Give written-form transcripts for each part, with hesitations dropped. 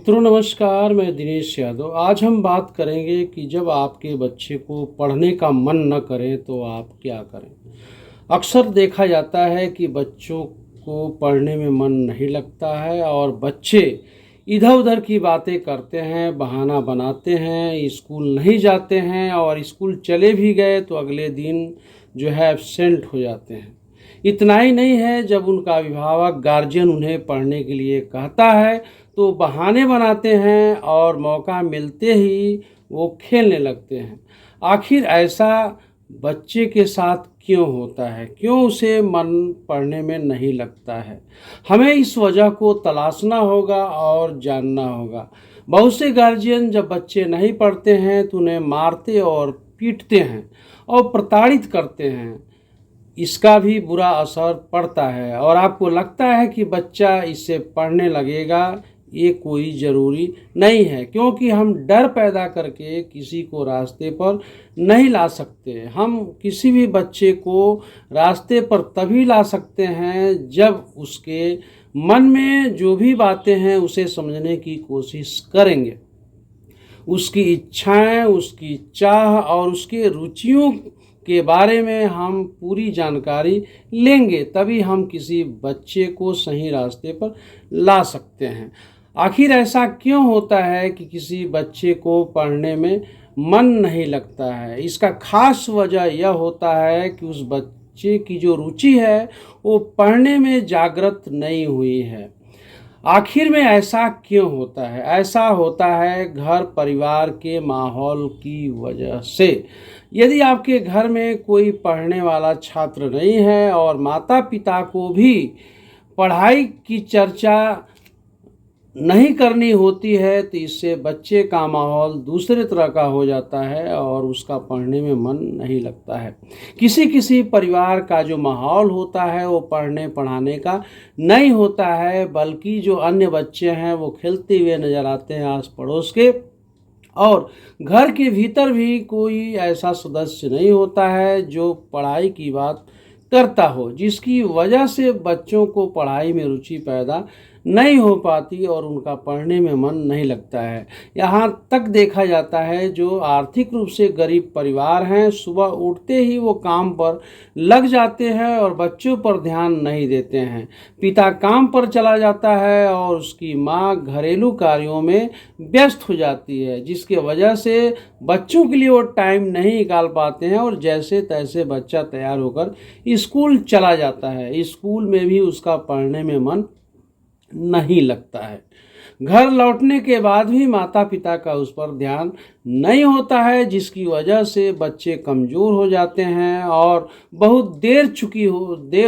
मित्रों नमस्कार, मैं दिनेश यादव। आज हम बात करेंगे कि जब आपके बच्चे को पढ़ने का मन न करे तो आप क्या करें। अक्सर देखा जाता है कि बच्चों को पढ़ने में मन नहीं लगता है और बच्चे इधर उधर की बातें करते हैं, बहाना बनाते हैं, स्कूल नहीं जाते हैं और स्कूल चले भी गए तो अगले दिन जो है एब्सेंट हो जाते हैं। इतना ही नहीं है, जब उनका अभिभावक गार्जियन उन्हें पढ़ने के लिए कहता है तो बहाने बनाते हैं और मौका मिलते ही वो खेलने लगते हैं। आखिर ऐसा बच्चे के साथ क्यों होता है? क्यों उसे मन पढ़ने में नहीं लगता है? हमें इस वजह को तलाशना होगा और जानना होगा। बहुत से गार्जियन जब बच्चे नहीं पढ़ते हैं तो उन्हें मारते और पीटते हैं और प्रताड़ित करते हैं। इसका भी बुरा असर पड़ता है और आपको लगता है कि बच्चा इससे पढ़ने लगेगा। ये कोई ज़रूरी नहीं है, क्योंकि हम डर पैदा करके किसी को रास्ते पर नहीं ला सकते। हम किसी भी बच्चे को रास्ते पर तभी ला सकते हैं जब उसके मन में जो भी बातें हैं उसे समझने की कोशिश करेंगे। उसकी इच्छाएं, उसकी चाह और उसके रुचियों के बारे में हम पूरी जानकारी लेंगे, तभी हम किसी बच्चे को सही रास्ते पर ला सकते हैं। आखिर ऐसा क्यों होता है कि किसी बच्चे को पढ़ने में मन नहीं लगता है? इसका खास वजह यह होता है कि उस बच्चे की जो रुचि है वो पढ़ने में जागृत नहीं हुई है। आखिर में ऐसा क्यों होता है? ऐसा होता है घर परिवार के माहौल की वजह से। यदि आपके घर में कोई पढ़ने वाला छात्र नहीं है और माता पिता को भी पढ़ाई की चर्चा नहीं करनी होती है तो इससे बच्चे का माहौल दूसरे तरह का हो जाता है और उसका पढ़ने में मन नहीं लगता है। किसी किसी परिवार का जो माहौल होता है वो पढ़ने पढ़ाने का नहीं होता है, बल्कि जो अन्य बच्चे हैं वो खेलते हुए नज़र आते हैं आस पड़ोस के, और घर के भीतर भी कोई ऐसा सदस्य नहीं होता है जो पढ़ाई की बात करता हो, जिसकी वजह से बच्चों को पढ़ाई में रुचि पैदा नहीं हो पाती और उनका पढ़ने में मन नहीं लगता है। यहाँ तक देखा जाता है जो आर्थिक रूप से गरीब परिवार हैं, सुबह उठते ही वो काम पर लग जाते हैं और बच्चों पर ध्यान नहीं देते हैं। पिता काम पर चला जाता है और उसकी माँ घरेलू कार्यों में व्यस्त हो जाती है, जिसके वजह से बच्चों के लिए वो टाइम नहीं निकाल पाते हैं और जैसे तैसे बच्चा तैयार होकर स्कूल चला जाता है। स्कूल में भी उसका पढ़ने में मन नहीं लगता है। घर लौटने के बाद भी माता पिता का उस पर ध्यान नहीं होता है, जिसकी वजह से बच्चे कमज़ोर हो जाते हैं और बहुत देर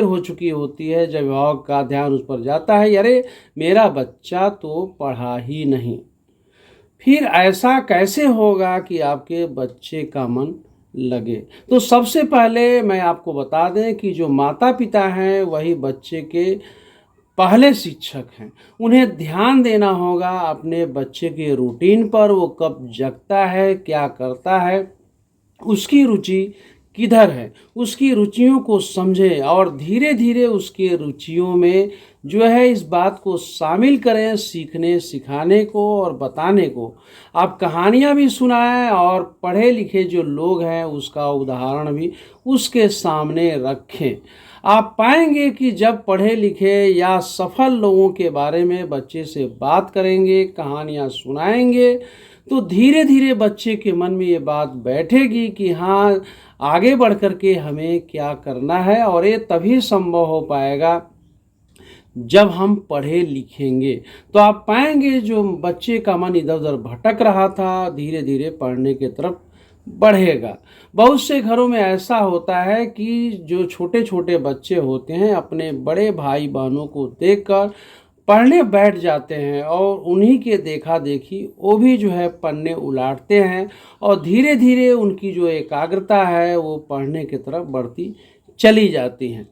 हो चुकी होती है जब अभिभावक का ध्यान उस पर जाता है, अरे मेरा बच्चा तो पढ़ा ही नहीं। फिर ऐसा कैसे होगा कि आपके बच्चे का मन लगे? तो सबसे पहले मैं आपको बता दें कि जो माता पिता हैं वही बच्चे के पहले शिक्षक हैं। उन्हें ध्यान देना होगा अपने बच्चे के रूटीन पर, वो कब जगता है, क्या करता है, उसकी रुचि किधर है। उसकी रुचियों को समझें और धीरे धीरे उसके रुचियों में जो है इस बात को शामिल करें, सीखने सिखाने को और बताने को। आप कहानियाँ भी सुनाएं और पढ़े लिखे जो लोग हैं उसका उदाहरण भी उसके सामने रखें। आप पाएंगे कि जब पढ़े लिखे या सफल लोगों के बारे में बच्चे से बात करेंगे, कहानियाँ सुनाएंगे, तो धीरे धीरे बच्चे के मन में ये बात बैठेगी कि हाँ, आगे बढ़ कर के हमें क्या करना है। और ये तभी संभव हो पाएगा जब हम पढ़े लिखेंगे। तो आप पाएंगे जो बच्चे का मन इधर उधर भटक रहा था धीरे धीरे पढ़ने की तरफ बढ़ेगा। बहुत से घरों में ऐसा होता है कि जो छोटे छोटे बच्चे होते हैं अपने बड़े भाई बहनों को देखकर पढ़ने बैठ जाते हैं और उन्हीं के देखा देखी वो भी जो है पन्ने उलाटते हैं और धीरे धीरे उनकी जो एकाग्रता है वो पढ़ने की तरफ बढ़ती चली जाती हैं।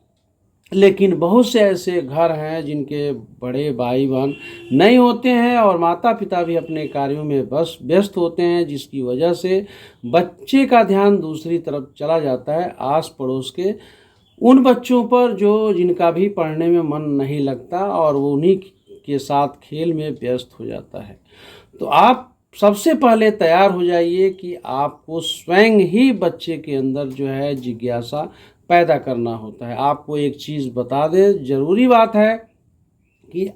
लेकिन बहुत से ऐसे घर हैं जिनके बड़े भाई बहन नहीं होते हैं और माता पिता भी अपने कार्यों में बस व्यस्त होते हैं, जिसकी वजह से बच्चे का ध्यान दूसरी तरफ चला जाता है, आस पड़ोस के उन बच्चों पर जो जिनका भी पढ़ने में मन नहीं लगता और वो उन्हीं के साथ खेल में व्यस्त हो जाता है। तो आप सबसे पहले तैयार हो जाइए कि आपको स्वयं ही बच्चे के अंदर जो है जिज्ञासा पैदा करना होता है। आपको एक चीज़ बता दें, ज़रूरी बात है कि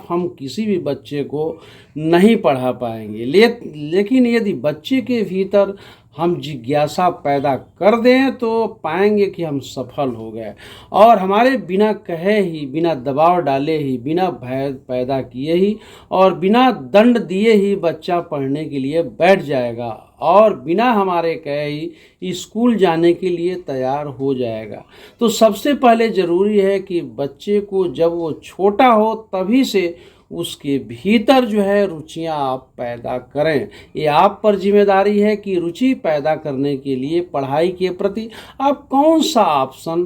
हम किसी भी बच्चे को नहीं पढ़ा पाएंगे, लेकिन यदि बच्चे के भीतर हम जिज्ञासा पैदा कर दें तो पाएंगे कि हम सफल हो गए। और हमारे बिना कहे ही, बिना दबाव डाले ही, बिना भय पैदा किए ही और बिना दंड दिए ही बच्चा पढ़ने के लिए बैठ जाएगा और बिना हमारे कहे ही स्कूल जाने के लिए तैयार हो जाएगा। तो सबसे पहले ज़रूरी है कि बच्चे को जब वो छोटा हो तभी से उसके भीतर जो है रुचियां आप पैदा करें। ये आप पर जिम्मेदारी है कि रुचि पैदा करने के लिए पढ़ाई के प्रति आप कौन सा ऑप्शन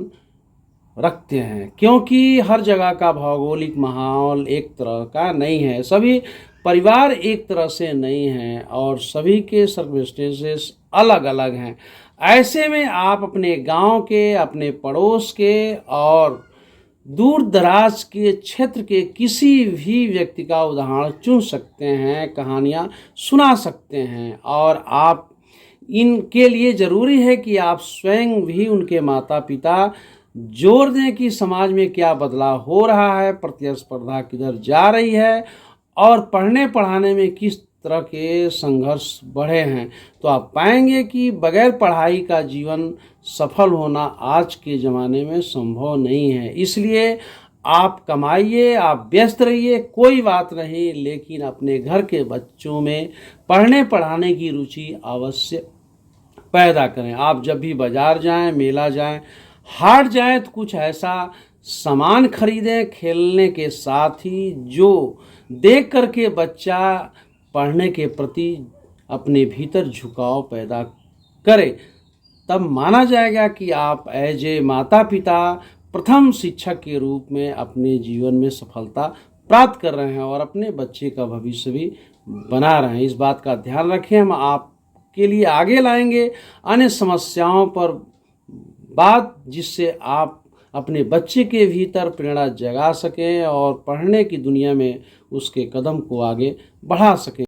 रखते हैं, क्योंकि हर जगह का भौगोलिक माहौल एक तरह का नहीं है, सभी परिवार एक तरह से नहीं हैं और सभी के सर्कमस्टेंसेस अलग अलग हैं। ऐसे में आप अपने गांव के, अपने पड़ोस के और दूर दराज के क्षेत्र के किसी भी व्यक्ति का उदाहरण चुन सकते हैं, कहानियाँ सुना सकते हैं। और आप इनके लिए ज़रूरी है कि आप स्वयं भी उनके माता पिता जोर दें कि समाज में क्या बदलाव हो रहा है, प्रतिस्पर्धा किधर जा रही है और पढ़ने पढ़ाने में किस तरह के संघर्ष बढ़े हैं। तो आप पाएंगे कि बगैर पढ़ाई का जीवन सफल होना आज के ज़माने में संभव नहीं है। इसलिए आप कमाइए, आप व्यस्त रहिए, कोई बात नहीं, लेकिन अपने घर के बच्चों में पढ़ने पढ़ाने की रुचि अवश्य पैदा करें। आप जब भी बाज़ार जाएं, मेला जाएं, हाट जाएं तो कुछ ऐसा सामान खरीदें खेलने के साथ ही जो देख करके बच्चा पढ़ने के प्रति अपने भीतर झुकाव पैदा करे। तब माना जाएगा कि आप एज ए माता पिता प्रथम शिक्षक के रूप में अपने जीवन में सफलता प्राप्त कर रहे हैं और अपने बच्चे का भविष्य भी बना रहे हैं। इस बात का ध्यान रखें। हम आपके लिए आगे लाएंगे अन्य समस्याओं पर बात, जिससे आप अपने बच्चे के भीतर प्रेरणा जगा सकें और पढ़ने की दुनिया में उसके कदम को आगे बढ़ा सकें।